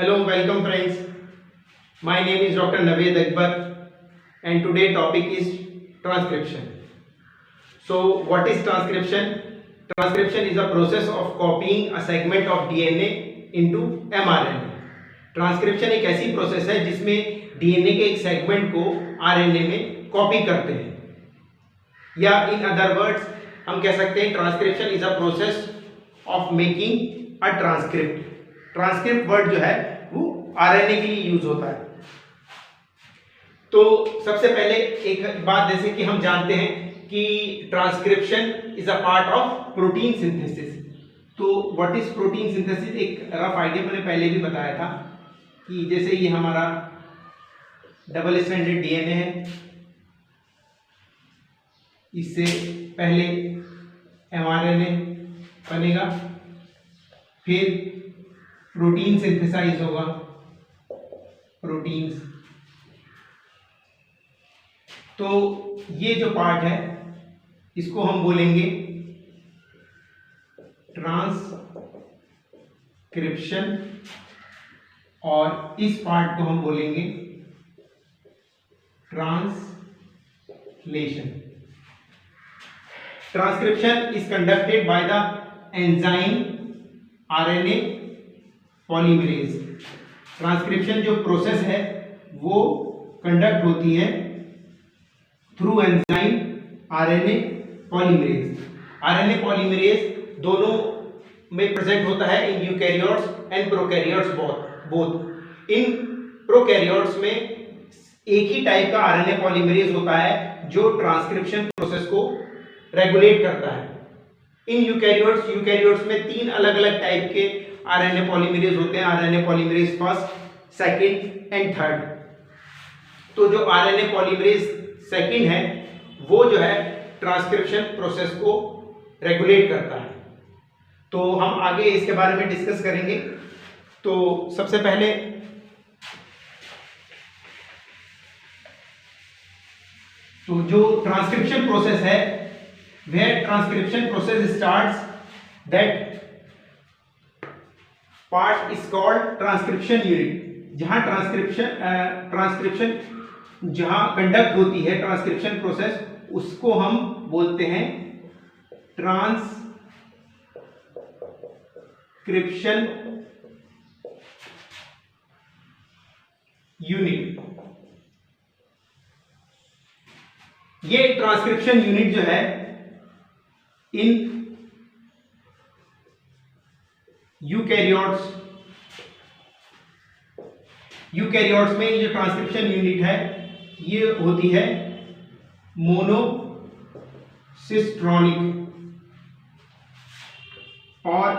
Hello, welcome friends. My name is Dr. Naved Akbar and today topic is transcription. So what is transcription? Transcription is a process of copying a segment of DNA into mRNA. Transcription एक ऐसी process है जिसमें DNA के एक segment को RNA में copy करते हैं, या इन अदर वर्ड्स हम कह सकते हैं transcription is a process of making a transcript. Transcript word जो है वो आरएनए के लिए यूज होता है. तो सबसे पहले एक बात, जैसे कि हम जानते हैं कि transcription is a part of protein synthesis. तो व्हाट इज प्रोटीन सिंथेसिस, एक रफ आइडिया मैंने पहले भी बताया था कि जैसे ये हमारा डबल स्ट्रैंडेड डीएनए है, इससे पहले एमआरएनए बनेगा, फिर प्रोटीन सिंथेसाइज होगा, प्रोटीन्स. तो ये जो पार्ट है इसको हम बोलेंगे ट्रांसक्रिप्शन और इस पार्ट को हम बोलेंगे translation. Transcription is conducted by the enzyme RNA polymerase. Transcription जो प्रोसेस है वो कंडक्ट होती है through enzyme RNA polymerase. RNA polymerase दोनों में प्रेजेंट होता है in eukaryotes and prokaryotes both. In prokaryotes में एक ही टाइप का आरएनए पॉलीमरेज होता है जो ट्रांसक्रिप्शन प्रोसेस को रेगुलेट करता है. इन यूकैरियोट्स में तीन अलग अलग टाइप के आरएनए पॉलीमरेज होते हैं, RNA polymerase first, second and third. तो जो आरएनए पॉलीमरेज सेकंड है वो जो है ट्रांसक्रिप्शन प्रोसेस को रेगुलेट करता है. तो हम आगे इसके बारे में डिस्कस करेंगे. तो सबसे पहले तो जो ट्रांसक्रिप्शन प्रोसेस है where transcription process starts, that part is called transcription unit. जहां ट्रांसक्रिप्शन जहां कंडक्ट होती है ट्रांसक्रिप्शन प्रोसेस, उसको हम बोलते हैं ट्रांसक्रिप्शन यूनिट. ये ट्रांसक्रिप्शन यूनिट जो है इन यूकैरियोट्स में जो ट्रांसक्रिप्शन यूनिट है ये होती है मोनोसिस्ट्रॉनिक, और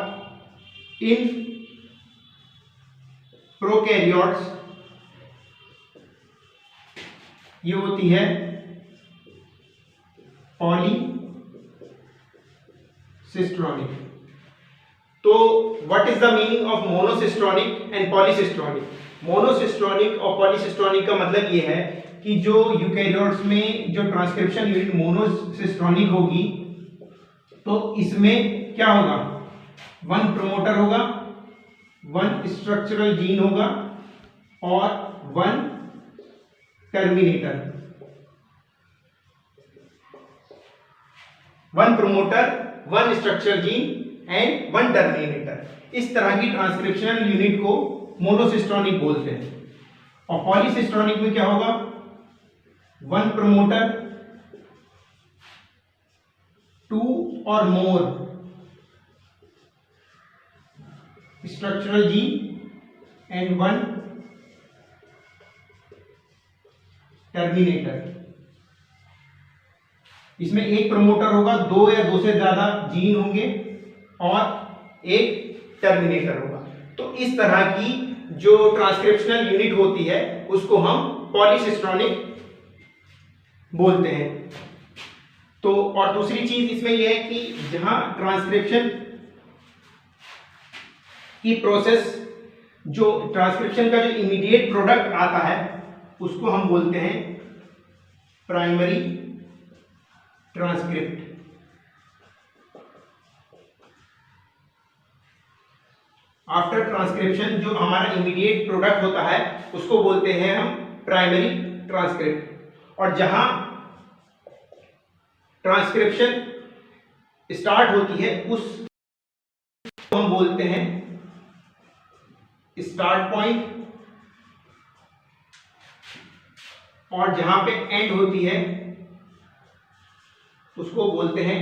इन प्रोकैरियोट्स ये होती है पॉलीसिस्ट्रॉनिक. तो what is the meaning of monocistronic and polycistronic? Monocistronic और पॉलीसिस्ट्रॉनिक का मतलब ये है कि जो यूकैरियोट्स में जो ट्रांसक्रिप्शन यूनिट मोनोसिस्ट्रॉनिक होगी तो इसमें क्या होगा, वन प्रोमोटर होगा, वन स्ट्रक्चरल जीन होगा और one terminator. One promoter, one structural gene and one terminator. इस तरह की ट्रांसक्रिप्शनल यूनिट को मोनोसिस्ट्रॉनिक बोलते हैं. और पॉलीसिस्ट्रॉनिक में क्या होगा, one promoter, two or more structural gene and one terminator. इसमें एक प्रमोटर होगा, दो या दो से ज्यादा जीन होंगे और एक टर्मिनेटर होगा. तो इस तरह की जो ट्रांसक्रिप्शनल यूनिट होती है उसको हम पॉलीसिस्ट्रॉनिक बोलते हैं. तो और दूसरी चीज इसमें यह है कि जहां ट्रांसक्रिप्शन की प्रोसेस, जो ट्रांसक्रिप्शन का जो इमीडिएट प्रोडक्ट आता है उसको हम बोलते हैं प्राइमरी ट्रांसक्रिप्ट. आफ्टर ट्रांसक्रिप्शन जो हमारा इमीडिएट प्रोडक्ट होता है उसको बोलते हैं हम प्राइमरी ट्रांसक्रिप्ट। और जहां ट्रांसक्रिप्शन स्टार्ट होती है उस हम बोलते हैं स्टार्ट पॉइंट, और जहां पे एंड होती है उसको बोलते हैं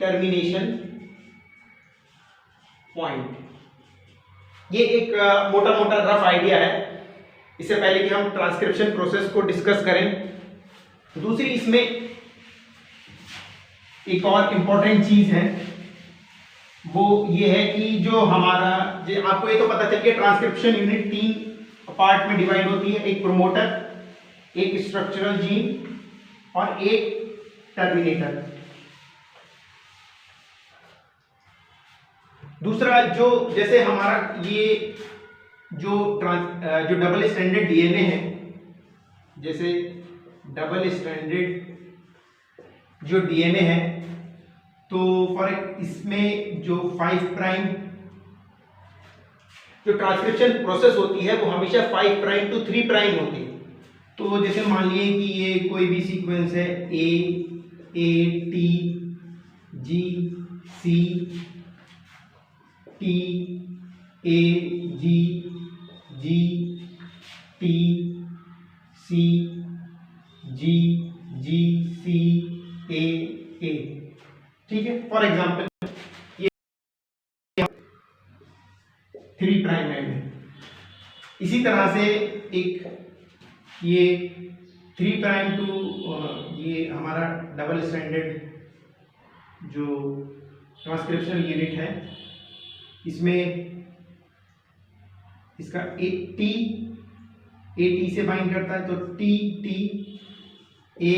टर्मिनेशन पॉइंट। ये एक मोटा मोटा रफ आइडिया है। इससे पहले कि हम ट्रांसक्रिप्शन प्रोसेस को डिस्कस करें, दूसरी इसमें एक और इंपॉर्टेंट चीज है, वो ये है कि जो हमारा आपको ये तो पता चल गया ट्रांसक्रिप्शन यूनिट 3 पार्ट में डिवाइड होती है, एक प्रोमोटर, एक स्ट्रक्चरल जीन और एक टर्मिनेटर। दूसरा जो जैसे हमारा ये जो डबल स्ट्रैंडेड डीएनए है, जैसे डबल स्ट्रैंडेड जो डीएनए है, तो फॉर इसमें जो 5 प्राइम जो ट्रांसक्रिप्शन प्रोसेस होती है वो हमेशा 5 प्राइम टू 3 प्राइम होती है। तो जैसे मान लिए कि ये कोई भी सीक्वेंस है A T G C T A G G T C G G C A, ठीक है। फॉर एग्जाम्पल ये 3 प्राइम एंड है। इसी तरह से एक ये 3 प्राइम टू ये हमारा डबल स्ट्रैंडेड जो ट्रांसक्रिप्शन यूनिट है, इसमें इसका ए टी से बाइंड करता है, तो T A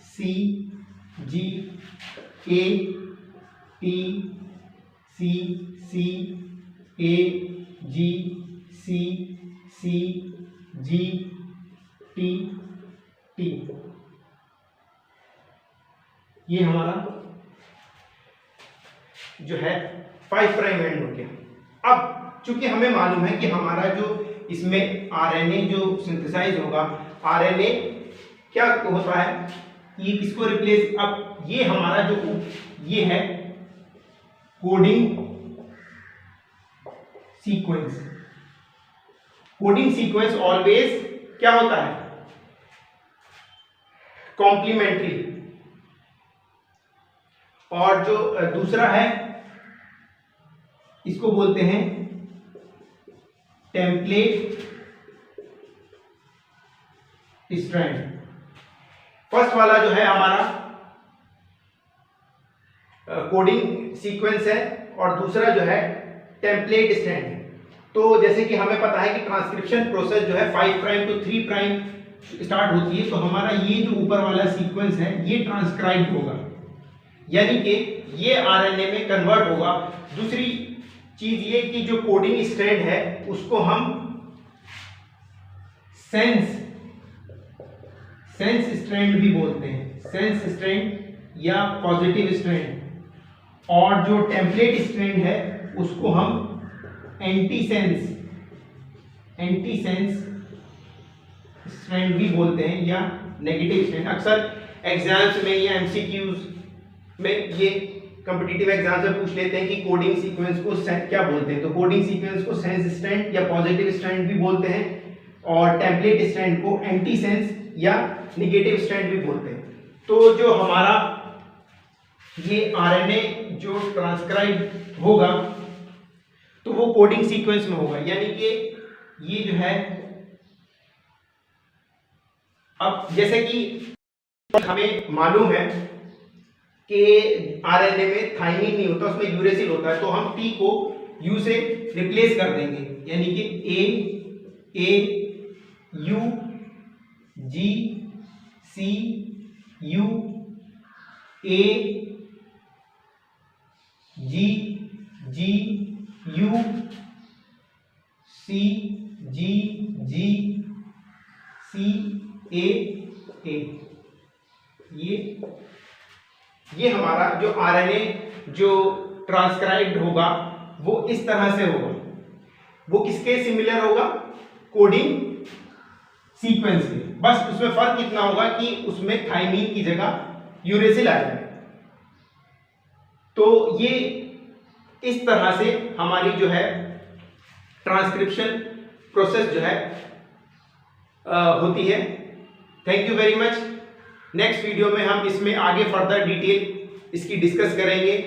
C G A T C C A G C C G T T, ये हमारा जो है 5 प्राइम एंड हो गया। अब चूंकि हमें मालूम है कि हमारा जो इसमें आरएनए जो सिंथेसाइज होगा, आरएनए क्या होता है, ये किसको रिप्लेस, अब ये हमारा जो ये है coding sequence. Coding sequence always क्या होता है, कॉम्प्लीमेंट्री। और जो दूसरा है इसको बोलते हैं टेम्पलेट स्ट्रैंड। फर्स्ट वाला जो है हमारा कोडिंग सीक्वेंस है और दूसरा जो है टेम्पलेट स्ट्रैंड है। तो जैसे कि हमें पता है कि ट्रांसक्रिप्शन प्रोसेस जो है 5 प्राइम टू 3 प्राइम स्टार्ट होती है, तो हमारा ये जो ऊपर वाला सीक्वेंस है ये ट्रांसक्राइब होगा, यानी कि ये आरएनए में कन्वर्ट होगा। दूसरी चीज ये कि जो कोडिंग स्ट्रैंड है उसको हम सेंस स्ट्रैंड भी बोलते हैं, सेंस स्ट्रैंड या पॉजिटिव स्ट्रैंड। और जो टेम्पलेट स्ट्रैंड है उसको हम एंटी सेंस स्ट्रैंड भी बोलते हैं या नेगेटिव स्ट्रैंड। अक्सर एग्जाम्स में या एमसीक्यूज में ये कॉम्पिटिटिव एग्जाम से पूछ लेते हैं कि कोडिंग सीक्वेंस को क्या बोलते हैं, तो कोडिंग सीक्वेंस को सेंस स्ट्रैंड या पॉजिटिव स्ट्रैंड भी बोलते हैं, और टेम्पलेट स्ट्रैंड को एंटी सेंस या नेगेटिव स्ट्रैंड भी बोलते हैं। तो जो हमारा ये आरएनए जो ट्रांसक्राइब होगा तो वो कोडिंग सीक्वेंस में होगा, यानी कि ये जो है, अब जैसे कि हमें मालूम है कि आरएनए में थाइमिन नहीं होता, उसमें यूरेसिल होता है, तो हम टी को यू से रिप्लेस कर देंगे, यानी कि A U G C U A G G U C G G C A ये हमारा जो आरएनए जो ट्रांसक्राइब्ड होगा वो इस तरह से होगा। वो किसके सिमिलर होगा? कोडिंग सीक्वेंस के। बस उसमें फर्क इतना होगा कि उसमें थाइमीन की जगह यूरेसिल आ जाएगा। तो ये इस तरह से हमारी जो है ट्रांसक्रिप्शन प्रोसेस जो है होती है। Thank you very much. Next video में हम इसमें आगे फर्दर डिटेल इसकी डिस्कस करेंगे।